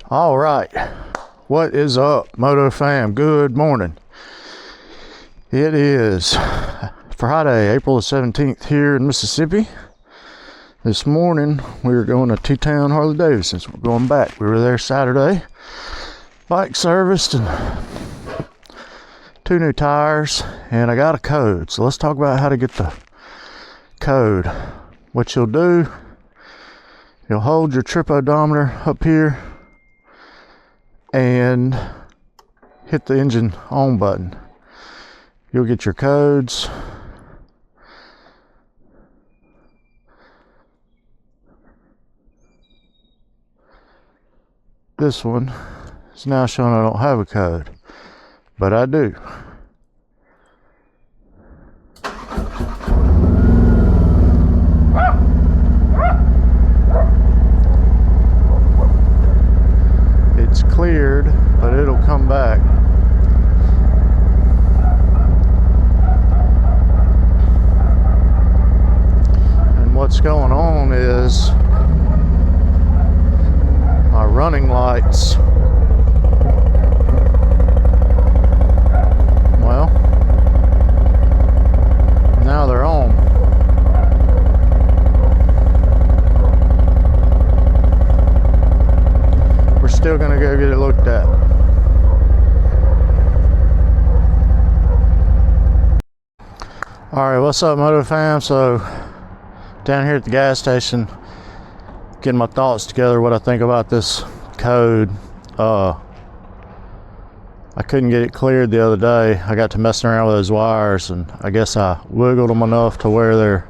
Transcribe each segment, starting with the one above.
All right, what is up, Moto fam? Good morning. It is Friday, April the 17th here in Mississippi. This morning we were going to T-Town Harley Davidson. So we're going back. We were there Saturday, bike serviced and 2 new tires, and I got a code. So let's talk about how to get the code. What you'll do, you'll hold your trip odometer up here and hit the engine on button. You'll get your codes. This one is now showing I don't have a code, but I do. It's cleared, but it'll come back. And what's going on is my running lights, well, now they're on. We're still gonna go get it looked at. All right, what's up, Moto fam? So down here at the gas station, getting my thoughts together, what I think about this code. I couldn't get it cleared the other day. I got to messing around with those wires, and I guess I wiggled them enough to where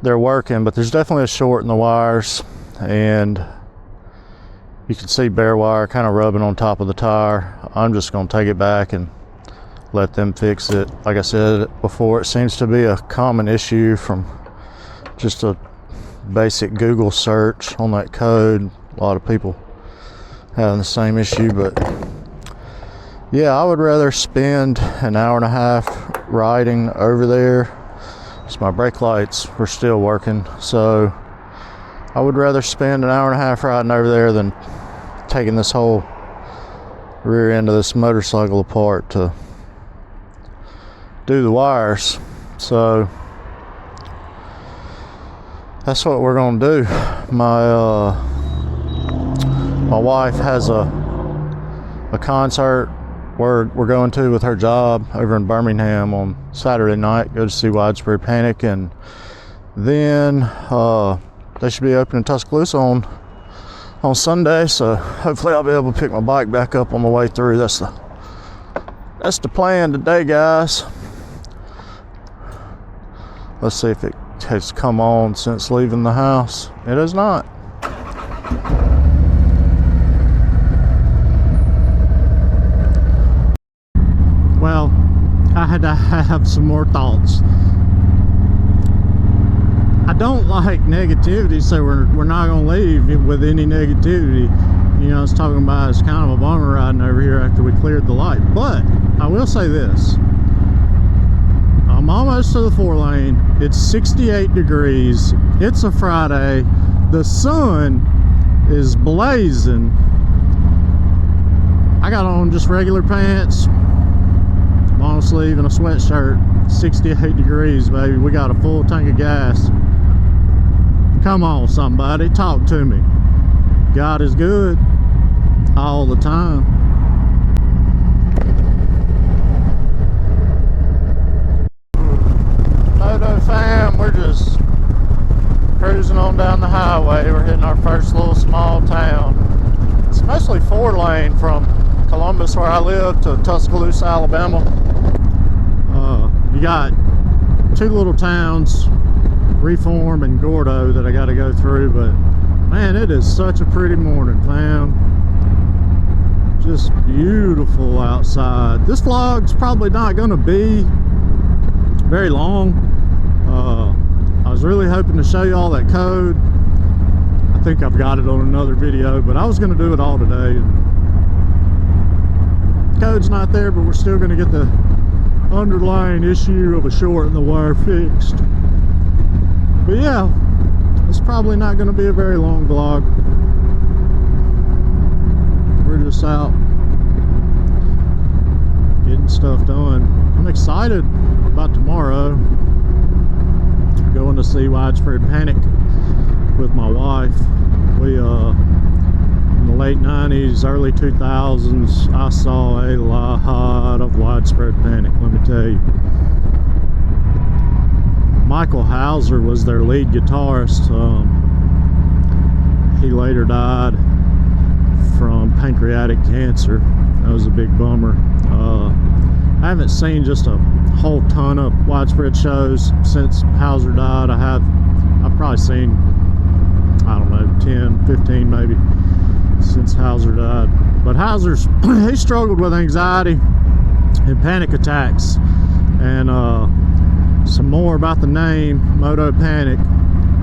they're working, but there's definitely a short in the wires, and you can see bare wire kind of rubbing on top of the tire. I'm just going to take it back and let them fix it. Like I said before, it seems to be a common issue from just a basic Google search on that code. A lot of people having the same issue, but yeah, I would rather spend an hour and a half riding over there. So my brake lights were still working, so I would rather spend an hour and a half riding over there than taking this whole rear end of this motorcycle apart to do the wires. So that's what we're gonna do. My wife has a concert we're going to with her job over in Birmingham on Saturday night. Go to see Moto Panic, and then they should be open in Tuscaloosa on Sunday. So hopefully I'll be able to pick my bike back up on the way through. That's the plan today, guys. Let's see if it has come on since leaving the house. It has not. Well, I had to have some more thoughts. I don't like negativity, so we're not going to leave with any negativity. You know, I was talking about it's kind of a bummer riding over here after we cleared the light. But I will say this. I'm almost to the 4-lane. It's 68 degrees. It's a Friday. The sun is blazing. I got on just regular pants, long sleeve, and a sweatshirt. 68 degrees, baby. We got a full tank of gas. Come on, somebody, talk to me. God is good all the time. Moto fam, we're just cruising on down the highway. We're hitting our first little small town. It's mostly 4-lane from Columbus, where I live, to Tuscaloosa, Alabama. You got 2 little towns, Reform and Gordo, that I got to go through, but man, it is such a pretty morning, fam. Just beautiful outside. This vlog's probably not going to be very long. I was really hoping to show you all that code. I think I've got it on another video, but I was going to do it all today. Code's not there, but we're still going to get the underlying issue of a short in the wire fixed. But yeah, it's probably not going to be a very long vlog. house out, getting stuff done. I'm excited about tomorrow. Going to see Widespread Panic with my wife. We in the late 90s, early 2000s, I saw a lot of Widespread Panic, let me tell you. Michael Hauser was their lead guitarist. He later died from pancreatic cancer. That was a big bummer. I haven't seen just a whole ton of Widespread shows since Hauser died. I've probably seen, I don't know, 10, 15 maybe since Hauser died. But Hauser's he struggled with anxiety and panic attacks. And some more about the name Moto Panic.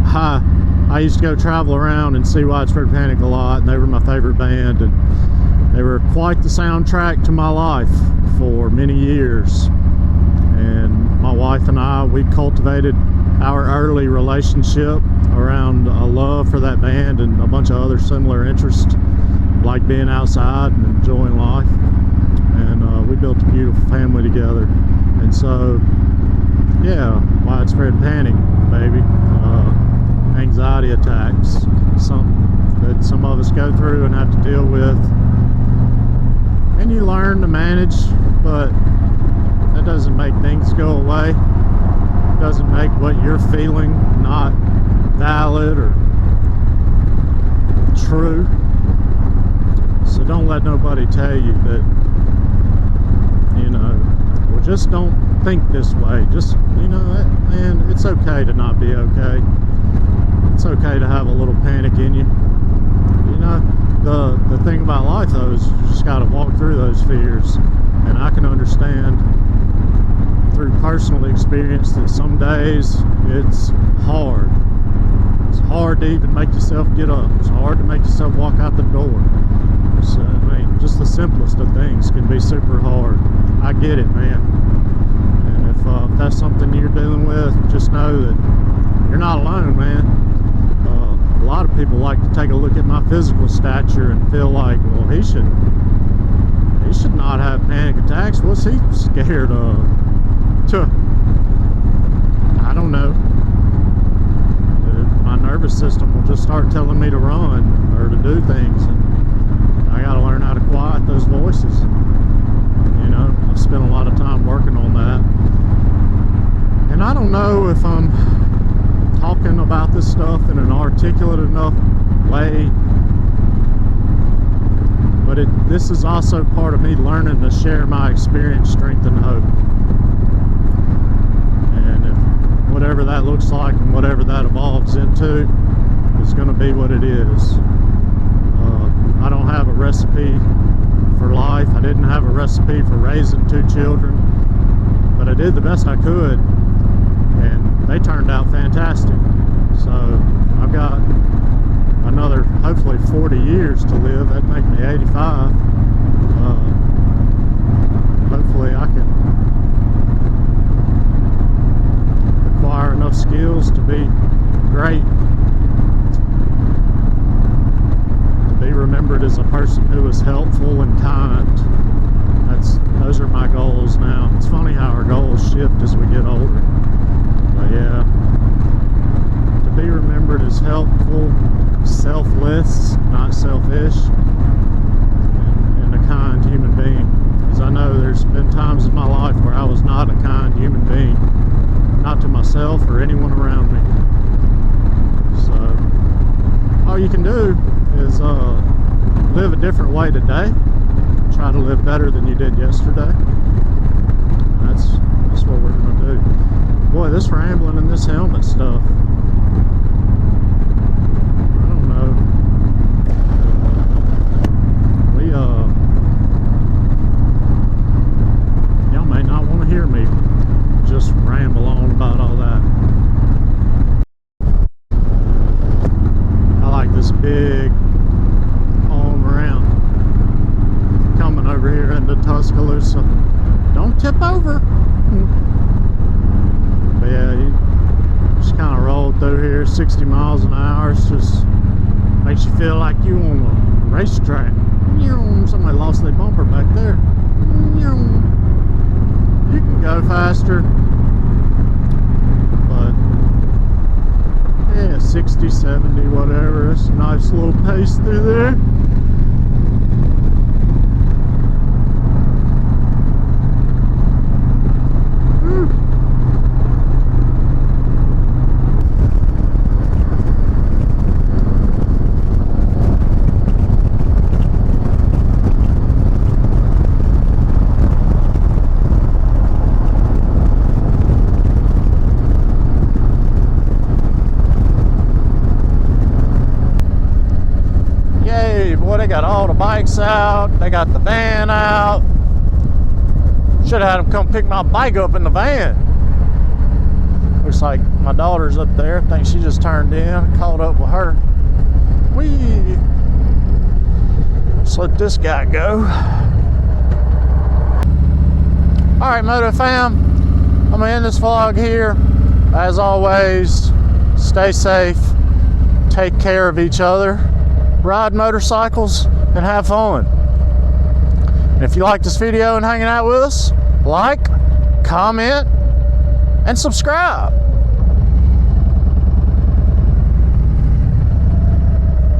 I used to go travel around and see Widespread Panic a lot, and they were my favorite band, and they were quite the soundtrack to my life for many years. And my wife and I, we cultivated our early relationship around a love for that band and a bunch of other similar interests, like being outside and enjoying life. And we built a beautiful family together. And so, yeah, Widespread Panic, baby. Anxiety attacks, something that some of us go through and have to deal with. And you learn to manage, but that doesn't make things go away. It doesn't make what you're feeling not valid or true. So don't let nobody tell you that, you know, well, just don't think this way. Just, you know, man, it's okay to not be okay. It's okay to have a little panic in you. You know, the thing about life though is you just got to walk through those fears. And I can understand through personal experience that some days it's hard. It's hard to even make yourself get up. It's hard to make yourself walk out the door. So, I mean, just the simplest of things can be super hard. I get it, man. And if that's something you're dealing with, just know that you're not alone, man. A lot of people like to take a look at my physical stature and feel like, well, he should not have panic attacks. What's he scared of? I don't know. My nervous system will just start telling me to run or to do things, and I got to learn how to quiet those voices. You know, I've spent a lot of time working on that, and I don't know if I'm talking about this stuff in an articulate enough way, but this is also part of me learning to share my experience, strength, and hope. And if whatever that looks like and whatever that evolves into is going to be what it is. I don't have a recipe for life. I didn't have a recipe for raising 2 children, but I did the best I could, and they turned out fantastic. So I've got another hopefully 40 years to live. That'd make me 85. Hopefully I can acquire enough skills to be great, to be remembered as a person who is helpful and kind. Those are my goals now. It's funny how our goals shift as we get older. But yeah, to be remembered as helpful, selfless, not selfish, and a kind human being. Because I know there's been times in my life where I was not a kind human being, not to myself or anyone around me. So all you can do is live a different way today. Try to live better than you did yesterday. That's what we're going to do. Boy, this rambling and this helmet stuff, I don't know. Y'all may not want to hear me just ramble on about all that. I like this big home around coming over here into Tuscaloosa. Don't tip over. But yeah, you just kind of roll through here 60 miles an hour. It just makes you feel like you on a racetrack. Somebody there. You can go faster, but yeah, 60, 70, whatever. It's a nice little pace through there. They got all the bikes out. They got the van out. Should have had them come pick my bike up in the van. Looks like my daughter's up there. I think she just turned in. Caught up with her. Whee! Let's let this guy go. Alright, Moto fam. I'm gonna end this vlog here. As always, stay safe. Take care of each other. Ride motorcycles and have fun. And if you like this video and hanging out with us, like, comment, and subscribe.